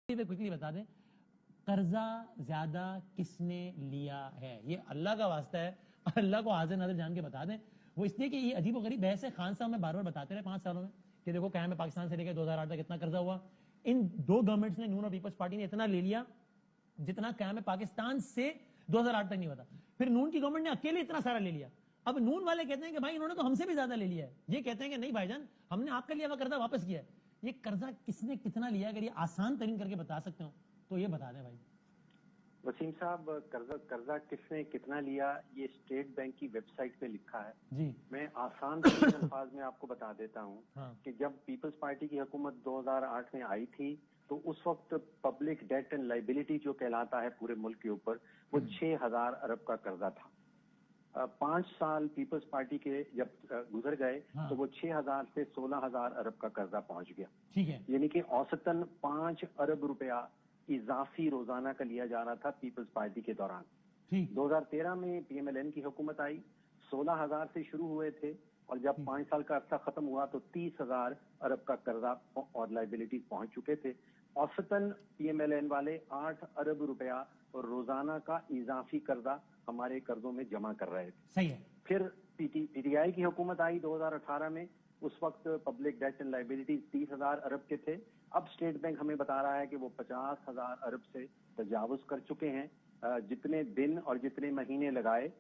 Quickly बता दें, कर्जा ज्यादा किसने लिया है? ये अल्लाह का वास्ता है, अल्लाह को हाजिर नाज़िर जान के बता दें। वो इसलिए कि ये अजीब गरीब बहस है। खान साहब में बार बार बताते रहे 5 सालों में कि देखो क्या है, पाकिस्तान से लेकर 2008 तक इतना कर्जा हुआ। इन दो गवर्नमेंट्स ने, नून और पीपल्स पार्टी ने इतना ले लिया जितना कायम पाकिस्तान से 2008 तक नहीं हुआ था। फिर नून की गवर्नमेंट ने अकेले इतना सारा ले लिया। अब नून वाले कहते हैं कि भाई इन्होंने तो हमसे भी ज्यादा ले लिया है। ये कहते हैं कि नहीं भाईजान, हमने आपका लिया हुआ कर्जा वापस किया है। ये कर्जा किसने कितना लिया, अगर ये आसान तरीन करके बता सकते हो तो ये बता दें भाई। वसीम साहब, कर्जा किसने कितना लिया, ये स्टेट बैंक की वेबसाइट पे लिखा है जी। मैं आसान तरीन अल्फाज में आपको बता देता हूँ। हाँ। कि जब पीपल्स पार्टी की हुकूमत 2008 में आई थी तो उस वक्त पब्लिक डेट एंड लाइबिलिटी जो कहलाता है पूरे मुल्क के ऊपर, वो 6,000 अरब का कर्जा था। 5 साल पीपल्स पार्टी के जब गुजर गए हाँ। तो वो 6,000 से 16,000 अरब का कर्जा पहुंच गया। ठीक है। यानी कि औसतन 5 अरब रुपया इजाफी रोजाना का लिया जा रहा था पीपल्स पार्टी के दौरान। 2013 में पीएमएलएन की हुकूमत आई, 16,000 से शुरू हुए थे और जब 5 साल का अरसा खत्म हुआ तो 30,000 अरब का कर्जा और लाइबिलिटीज पहुंच चुके थे। औसतन पीएमएलएन वाले 8 अरब रुपया और रोजाना का इजाफी कर्जा हमारे कर्जों में जमा कर रहे थे। सही है। फिर पीटीआई की हुकूमत आई 2018 में, उस वक्त पब्लिक डेट एंड लाइबिलिटी 30,000 अरब के थे। अब स्टेट बैंक हमें बता रहा है कि वो 50,000 अरब से तजावुज कर चुके हैं। जितने दिन और जितने महीने लगाए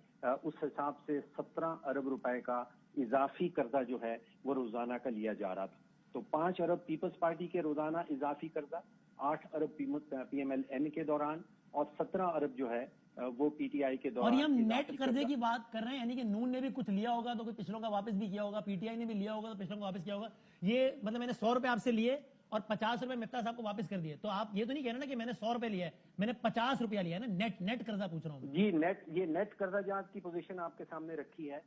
उस हिसाब से 17 अरब रुपए का इजाफी कर्जा जो है वो रोजाना का लिया जा रहा था। तो 5 अरब पीपल्स पार्टी के रोजाना इजाफी कर्जा, 8 अरब पीएमएलएन के दौरान और 17 अरब जो है वो पीटीआई के दौरान। और ये हम नेट कर्जे की बात कर रहे हैं, यानी कि नून ने भी कुछ लिया होगा तो कुछ पिछलों का वापस भी किया होगा, पीटीआई ने भी लिया होगा तो पिछलों का वापस किया होगा। ये मतलब मैंने 100 रुपए आपसे लिए और 50 रुपए मिफ्ता साहब को वापस कर दिए, तो आप ये तो नहीं कह रहे ना कि मैंने 100 रुपए लिया है, मैंने 50 रुपया लिया है ना। नेट कर्जा पूछ रहा हूँ जी। ये नेट कर्जा जो आपकी पोजीशन आपके सामने रखी है।